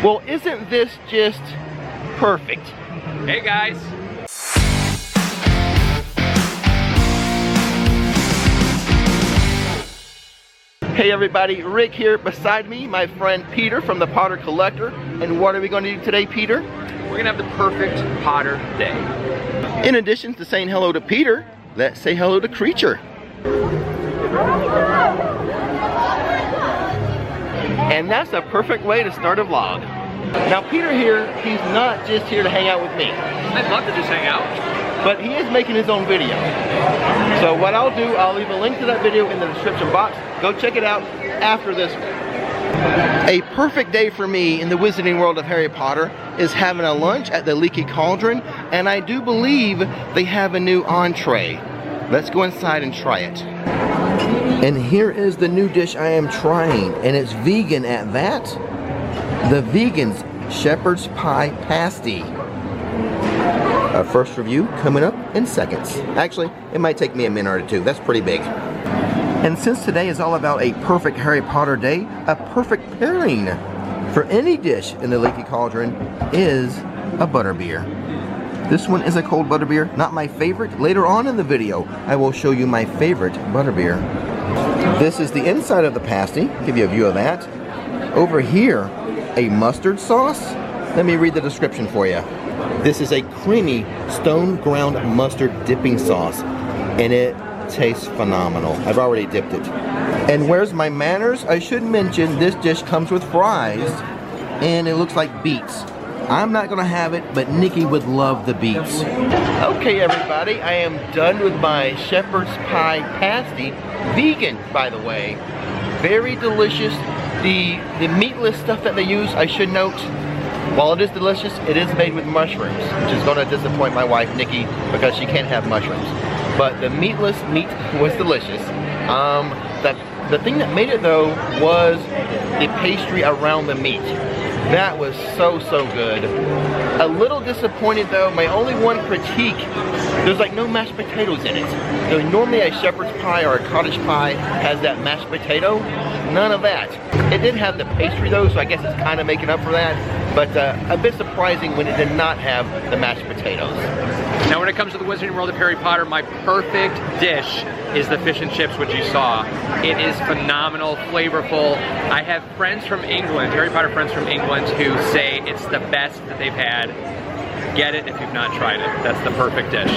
Well, isn't this just perfect? Hey guys. Hey everybody, Rick here. Beside me, my friend Peter from the Potter Collector. And what are we going to do today, Peter? We're gonna have the perfect Potter day. In addition to saying hello to Peter, let's say hello to Creature. And that's a perfect way to start a vlog. Now Peter here, he's not just here to hang out with me. I'd love to just hang out. But he is making his own video. So what I'll do, I'll leave a link to that video in the description box. Go check it out after this one. A perfect day for me in the Wizarding World of Harry Potter is having a lunch at the Leaky Cauldron, and I do believe they have a new entree. Let's go inside and try it. And here is the new dish I am trying, and it's vegan at that. The Vegan's Shepherd's Pie Pasty. A first review coming up in seconds. Actually, it might take me a minute or two. That's pretty big. And since today is all about a perfect Harry Potter day, a perfect pairing for any dish in the Leaky Cauldron is a butterbeer. This one is a cold butterbeer, not my favorite. Later on in the video, I will show you my favorite butterbeer. This is the inside of the pasty. Give you a view of that. Over here, a mustard sauce. Let me read the description for you. This is a creamy stone ground mustard dipping sauce, and it tastes phenomenal. I've already dipped it. And where's my manners? I should mention this dish comes with fries, and it looks like beets. I'm not gonna have it, but Nikki would love the beets. Okay everybody, I am done with my shepherd's pie pasty. Vegan, by the way. Very delicious. The meatless stuff that they use, I should note, while it is delicious, it is made with mushrooms, which is gonna disappoint my wife, Nikki, because she can't have mushrooms. But the meatless meat was delicious. The thing that made it though was the pastry around the meat. That was so good. A little disappointed though, my only one critique, there's like no mashed potatoes in it. You know, normally a shepherd's pie or a cottage pie has that mashed potato. None of that. It did have the pastry though, so I guess it's kind of making up for that. But a bit surprising when it did not have the mashed potatoes. Now when it comes to the Wizarding World of Harry Potter, my perfect dish is the fish and chips, which you saw. It is phenomenal, flavorful. I have friends from England, Harry Potter friends from England, who say it's the best that they've had. Get it if you've not tried it. That's the perfect dish.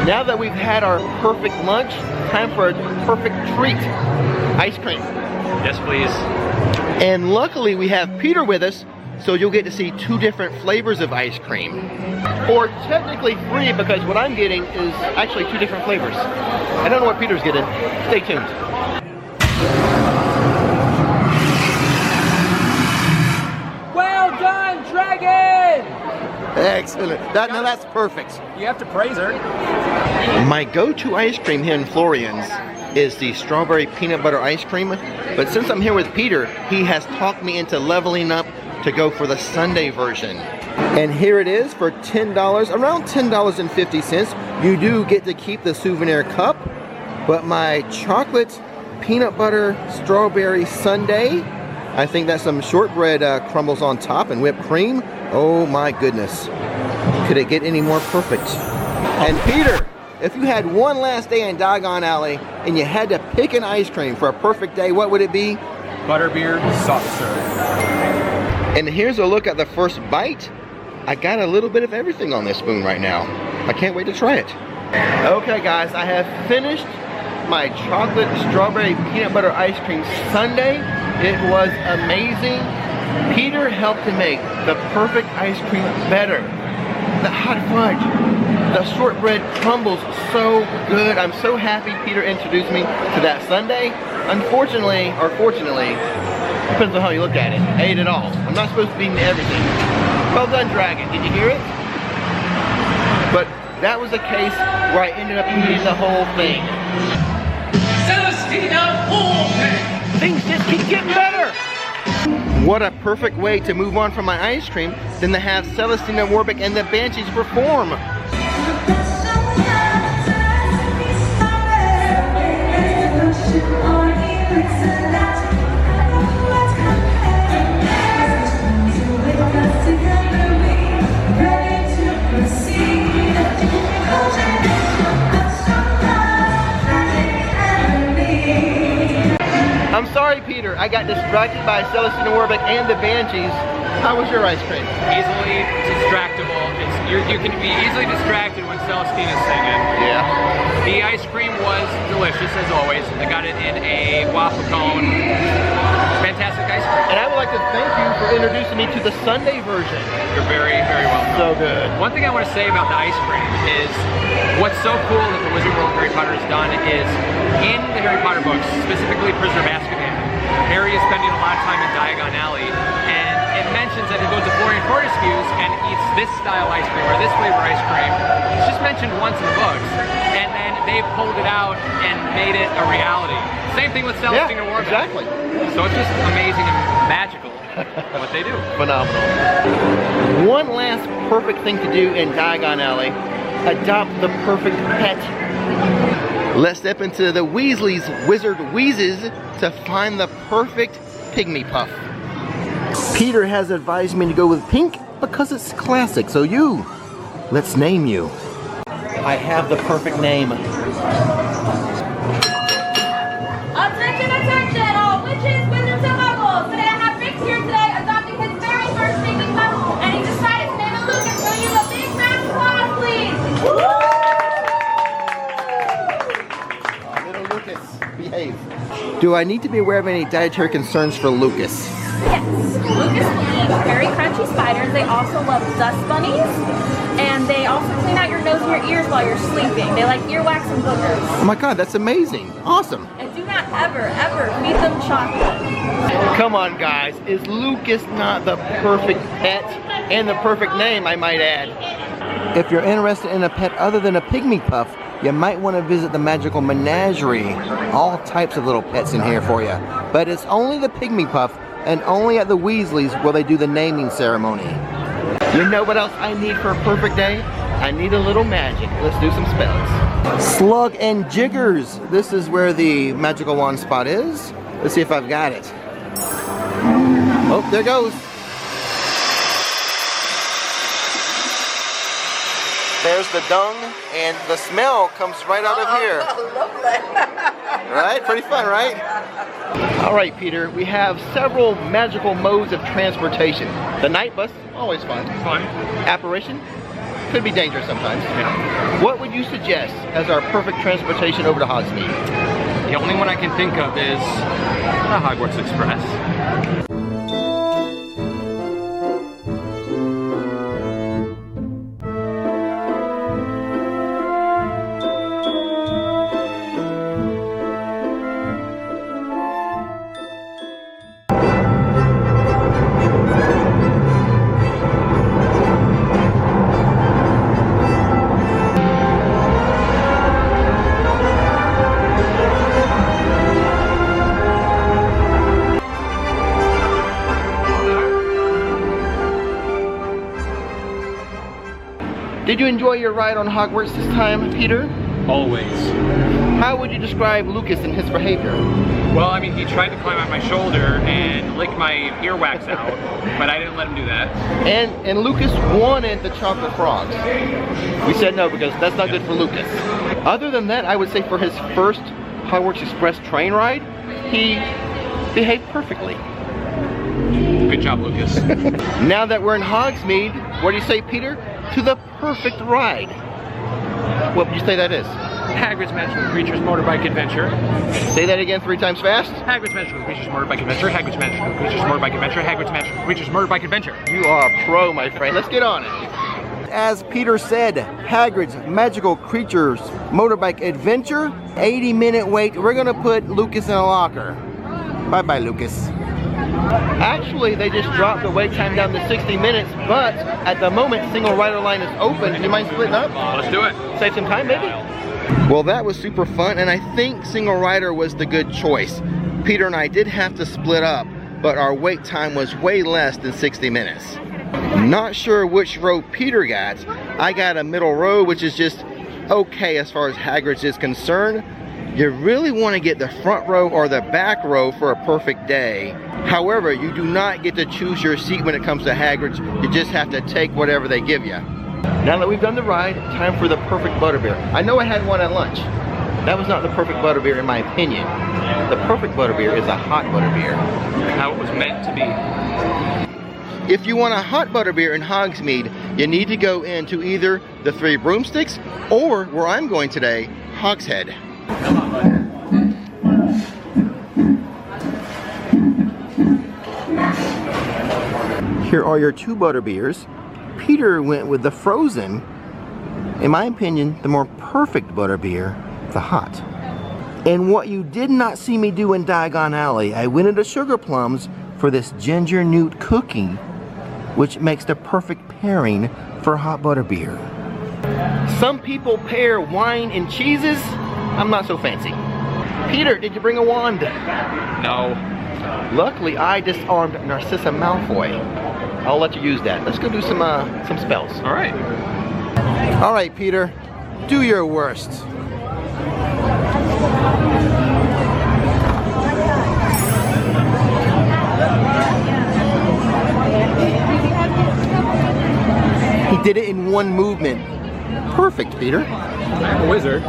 Now that we've had our perfect lunch, time for a perfect treat. Ice cream. Yes, please. And luckily we have Peter with us, so you'll get to see 2 different flavors of ice cream. Or technically 3, because what I'm getting is actually 2 different flavors. I don't know what Peter's getting. Stay tuned. Well done, Dragon! Excellent. Now that's perfect. You have to praise her. My go-to ice cream here in Florian's is the strawberry peanut butter ice cream. But since I'm here with Peter, he has talked me into leveling up to go for the sundae version. And here it is for $10, around $10.50. You do get to keep the souvenir cup, but my chocolate peanut butter strawberry sundae, I think that's some shortbread crumbles on top and whipped cream. Oh my goodness. Could it get any more perfect? And Peter, if you had one last day in Diagon Alley and you had to pick an ice cream for a perfect day, what would it be? Butterbeer soft serve. And here's a look at the first bite. I got a little bit of everything on this spoon right now. I can't wait to try it. Okay guys, I have finished my chocolate strawberry peanut butter ice cream sundae. It was amazing. Peter helped to make the perfect ice cream better. The hot fudge, the shortbread crumbles so good. I'm so happy Peter introduced me to that sundae. Unfortunately, or fortunately, depends on how you look at it, I ate it all. I'm not supposed to be eating everything. Well done, Dragon. Did you hear it? But that was a case where I ended up eating the whole thing. Things just keep getting better. What a perfect way to move on from my ice cream than to have Celestina Warbeck and the Banshees perform. distracted by Celestina Warbeck and the Banshees. How was your ice cream? Easily distractible. You can be easily distracted when Celestina's singing. Yeah. The ice cream was delicious as always. I got it in a waffle cone. Fantastic ice cream. And I would like to thank you for introducing me to the Sunday version. You're very, very welcome. So good. One thing I want to say about the ice cream is what's so cool that the Wizarding World of Harry Potter has done is in the Harry Potter books, specifically Prisoner of Azkaban, Harry is spending a lot of time in Diagon Alley, and it mentions that he goes to Florian Fortescue's and eats this style ice cream or this flavor ice cream. It's just mentioned once in the books, and then they pulled it out and made it a reality. Same thing with Celestina Warbeck. Exactly. So it's just amazing and magical what they do. Phenomenal. One last perfect thing to do in Diagon Alley, adopt the perfect pet. Let's step into the Weasley's Wizard Wheezes to find the perfect pygmy puff. Peter has advised me to go with pink because it's classic, so let's name you. I have the perfect name. Attention, attention, all witches, wizards, and muggles. Today I have Rix here today adopting his very first pygmy pup, and he decided to name it Lucas. Will you give a big round of applause, please? Little Lucas, behave. Do I need to be aware of any dietary concerns for Lucas? Yes. Lucas will eat very crunchy spiders. They also love dust bunnies, and they also clean out your nose and your ears while you're sleeping. They like earwax and boogers. Oh my God, that's amazing. Awesome. And do not ever feed them chocolate. Come on, guys. Is Lucas not the perfect pet? And the perfect name, I might add. If you're interested in a pet other than a pygmy puff, you might want to visit the Magical Menagerie. All types of little pets in here for you. But it's only the pygmy puff, and only at the Weasleys will they do the naming ceremony. You know what else I need for a perfect day? I need a little magic. Let's do some spells. Slug and Jiggers. This is where the magical wand spot is. Let's see if I've got it. Oh, there it goes. There's the dung, and the smell comes right out of here. Right? Pretty fun, right? All right, Peter, we have several magical modes of transportation. The night bus, always fun. Fun. Apparition, could be dangerous sometimes. Yeah. What would you suggest as our perfect transportation over to Hogsmeade? The only one I can think of is the Hogwarts Express. Did you enjoy your ride on Hogwarts this time, Peter? Always. How would you describe Lucas and his behavior? Well, I mean, he tried to climb on my shoulder and lick my earwax out, but I didn't let him do that. And Lucas wanted the chocolate frogs. We said no because that's not good for Lucas. Other than that, I would say for his first Hogwarts Express train ride, he behaved perfectly. Good job, Lucas. Now that we're in Hogsmeade, what do you say, Peter? To the perfect ride. What would you say that is? Hagrid's Magical Creatures Motorbike Adventure. Say that again 3 times fast. Hagrid's Magical Creatures Motorbike Adventure. Hagrid's Magical Creatures Motorbike Adventure. Hagrid's Magical Creatures Motorbike Adventure. You are a pro, my friend. Let's get on it. As Peter said, Hagrid's Magical Creatures Motorbike Adventure. 80-minute wait. We're gonna put Lucas in a locker. Bye-bye, Lucas. Actually, they just dropped the wait time down to 60 minutes, but at the moment, single rider line is open. Do you mind splitting up? Let's do it. Save some time, maybe? Well, that was super fun, and I think single rider was the good choice. Peter and I did have to split up, but our wait time was way less than 60 minutes. Not sure which row Peter got. I got a middle row, which is just okay as far as Hagrid's is concerned. You really want to get the front row or the back row for a perfect day. However, you do not get to choose your seat when it comes to Hagrid's. You just have to take whatever they give you. Now that we've done the ride, time for the perfect butterbeer. I know I had one at lunch. That was not the perfect butterbeer in my opinion. The perfect butterbeer is a hot butterbeer. How it was meant to be. If you want a hot butterbeer in Hogsmeade, you need to go into either the Three Broomsticks or, where I'm going today, Hogshead. Here are your two butterbeers. Peter went with the frozen, in my opinion, the more perfect butterbeer, the hot. And what you did not see me do in Diagon Alley, I went into Sugar Plums for this ginger newt cookie, which makes the perfect pairing for hot butterbeer. Some people pair wine and cheeses. I'm not so fancy. Peter, did you bring a wand? No. Luckily, I disarmed Narcissa Malfoy. I'll let you use that. Let's go do some spells. All right. All right, Peter, do your worst. He did it in one movement. Perfect, Peter. I'm a wizard.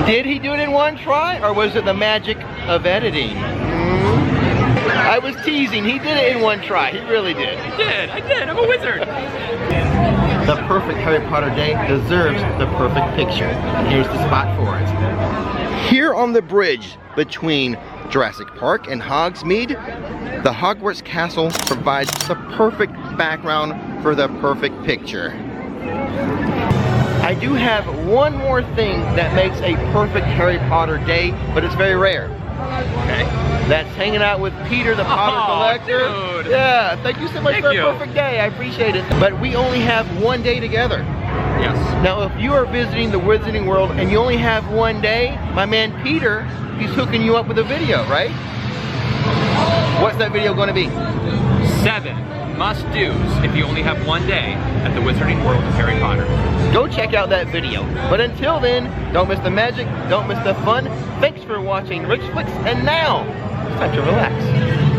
Did he do it in one try, or was it the magic of editing? I was teasing. He did it in one try. He really did. I did. I'm a wizard. The perfect Harry Potter day deserves the perfect picture. And here's the spot for it. Here on the bridge between Jurassic Park and Hogsmeade, the Hogwarts Castle provides the perfect background for the perfect picture. I do have one more thing that makes a perfect Harry Potter day, but it's very rare. Okay. That's hanging out with Peter, the Potter collector. Dude. Yeah, thank you so much for a you. perfect day. I appreciate it. But we only have one day together. Yes. Now, if you are visiting the Wizarding World and you only have one day, my man Peter, he's hooking you up with a video, right? What's that video going to be? 7 must-dos if you only have one day at the Wizarding World of Harry Potter. Go check out that video. But until then, don't miss the magic, don't miss the fun. Thanks for watching Rix Flix, and now it's time to relax.